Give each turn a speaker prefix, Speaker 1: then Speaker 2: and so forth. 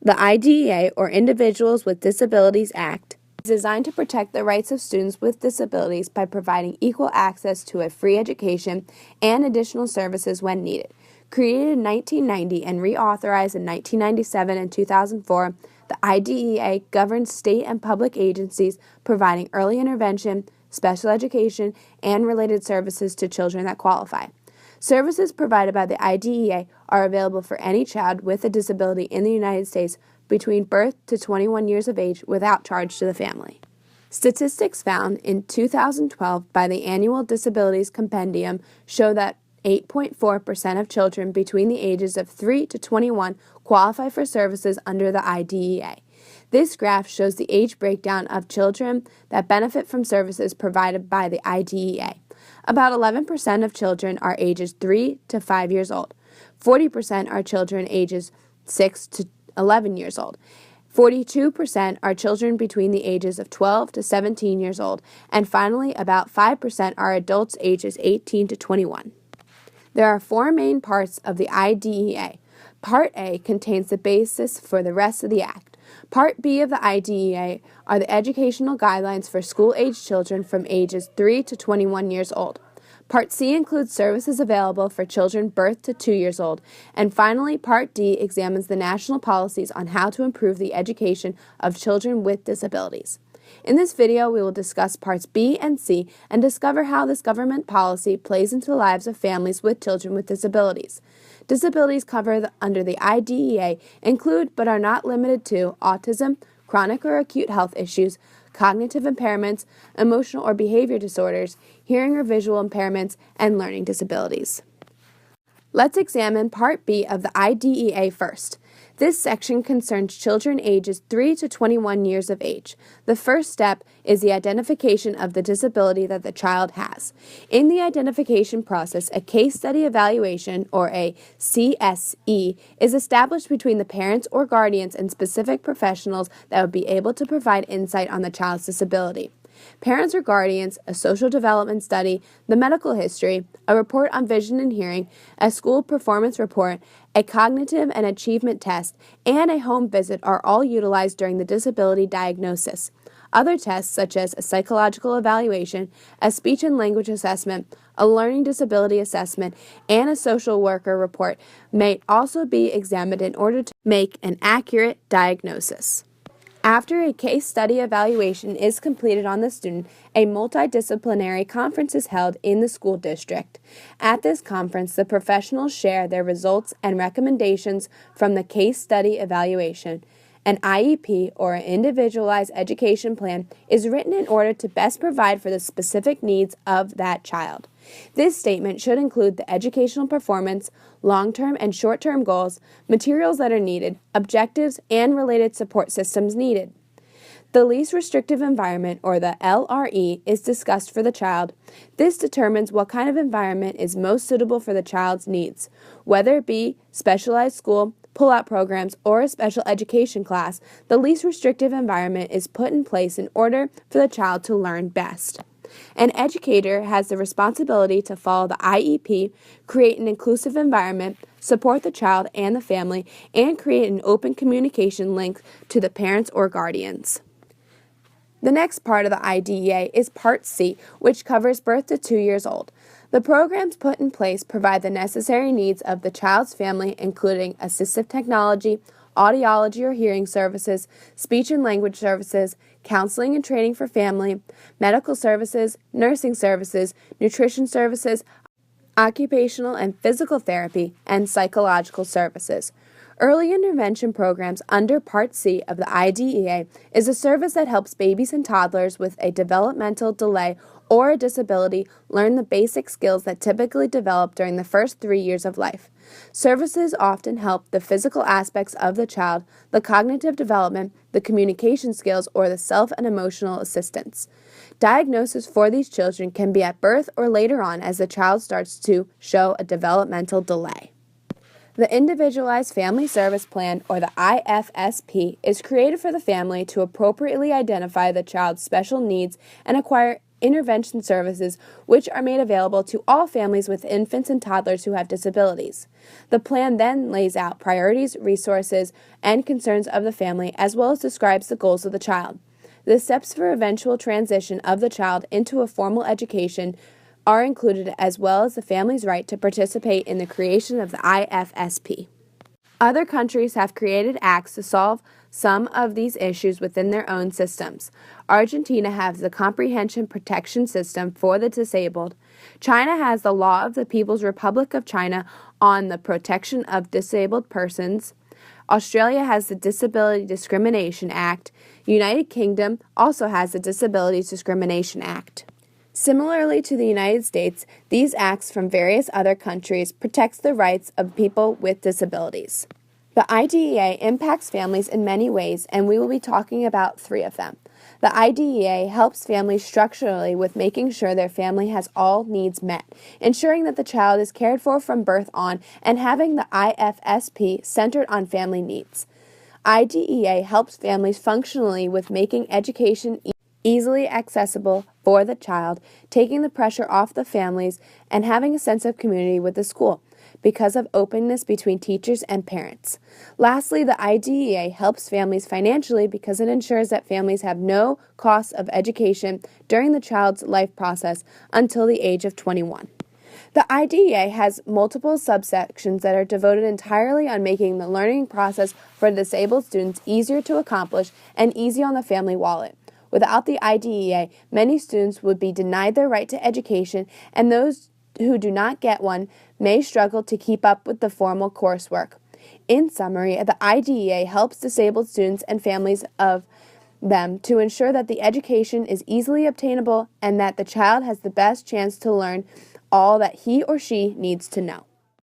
Speaker 1: The IDEA, or Individuals with Disabilities Act, is designed to protect the rights of students with disabilities by providing equal access to a free education and additional services when needed. Created in 1990 and reauthorized in 1997 and 2004, the IDEA governs state and public agencies providing early intervention, special education, and related services to children that qualify. Services provided by the IDEA are available for any child with a disability in the United States between birth to 21 years of age without charge to the family. Statistics found in 2012 by the Annual Disabilities Compendium show that 8.4% of children between the ages of 3 to 21 qualify for services under the IDEA. This graph shows the age breakdown of children that benefit from services provided by the IDEA. About 11% of children are ages 3 to 5 years old. 40% are children ages 6 to 11 years old. 42% are children between the ages of 12 to 17 years old. And finally, about 5% are adults ages 18 to 21. There are four main parts of the IDEA. Part A contains the basis for the rest of the Act. Part B of the IDEA are the educational guidelines for school-aged children from ages 3 to 21 years old. Part C includes services available for children birth to 2 years old. And finally, Part D examines the national policies on how to improve the education of children with disabilities. In this video, we will discuss Parts B and C and discover how this government policy plays into the lives of families with children with disabilities. Disabilities covered under the IDEA include, but are not limited to, autism, chronic or acute health issues, cognitive impairments, emotional or behavior disorders, hearing or visual impairments, and learning disabilities. Let's examine Part B of the IDEA first. This section concerns children ages 3 to 21 years of age. The first step is the identification of the disability that the child has. In the identification process, a case study evaluation, or a CSE, is established between the parents or guardians and specific professionals that would be able to provide insight on the child's disability. Parents or guardians, a social development study, the medical history, a report on vision and hearing, a school performance report, a cognitive and achievement test, and a home visit are all utilized during the disability diagnosis. Other tests, such as a psychological evaluation, a speech and language assessment, a learning disability assessment, and a social worker report, may also be examined in order to make an accurate diagnosis. After a case study evaluation is completed on the student, a multidisciplinary conference is held in the school district. At this conference, the professionals share their results and recommendations from the case study evaluation. An IEP, or an Individualized Education Plan, is written in order to best provide for the specific needs of that child. This statement should include the educational performance, long-term and short-term goals, materials that are needed, objectives, and related support systems needed. The least restrictive environment, or the LRE, is discussed for the child. This determines what kind of environment is most suitable for the child's needs, whether it be specialized school, pull-out programs, or a special education class. The least restrictive environment is put in place in order for the child to learn best. An educator has the responsibility to follow the IEP, create an inclusive environment, support the child and the family, and create an open communication link to the parents or guardians. The next part of the IDEA is Part C, which covers birth to 2 years old. The programs put in place provide the necessary needs of the child's family, including assistive technology, audiology or hearing services, speech and language services, counseling and training for family, medical services, nursing services, nutrition services, occupational and physical therapy, and psychological services. Early intervention programs under Part C of the IDEA is a service that helps babies and toddlers with a developmental delay or a disability learn the basic skills that typically develop during the first 3 years of life. Services often help the physical aspects of the child, the cognitive development, the communication skills, or the self and emotional assistance. Diagnosis for these children can be at birth or later on as the child starts to show a developmental delay. The Individualized Family Service Plan, or the IFSP, is created for the family to appropriately identify the child's special needs and acquire intervention services, which are made available to all families with infants and toddlers who have disabilities. The plan then lays out priorities, resources, and concerns of the family, as well as describes the goals of the child. The steps for eventual transition of the child into a formal education are included, as well as the family's right to participate in the creation of the IFSP. Other countries have created acts to solve some of these issues within their own systems. Argentina has the Comprehension Protection System for the Disabled. China has the Law of the People's Republic of China on the protection of disabled persons. Australia has the Disability Discrimination Act. United Kingdom also has the Disabilities Discrimination Act. Similarly to the United States, these acts from various other countries protects the rights of people with disabilities. The IDEA impacts families in many ways, and we will be talking about 3 of them. The IDEA helps families structurally with making sure their family has all needs met, ensuring that the child is cared for from birth on, and having the IFSP centered on family needs. IDEA helps families functionally with making education easily accessible for the child, taking the pressure off the families, and having a sense of community with the school because of openness between teachers and parents. Lastly, the IDEA helps families financially because it ensures that families have no cost of education during the child's life process until the age of 21. The IDEA has multiple subsections that are devoted entirely on making the learning process for disabled students easier to accomplish and easy on the family wallet. Without the IDEA, many students would be denied their right to education, and those who do not get one may struggle to keep up with the formal coursework. In summary, the IDEA helps disabled students and families of them to ensure that the education is easily obtainable and that the child has the best chance to learn all that he or she needs to know.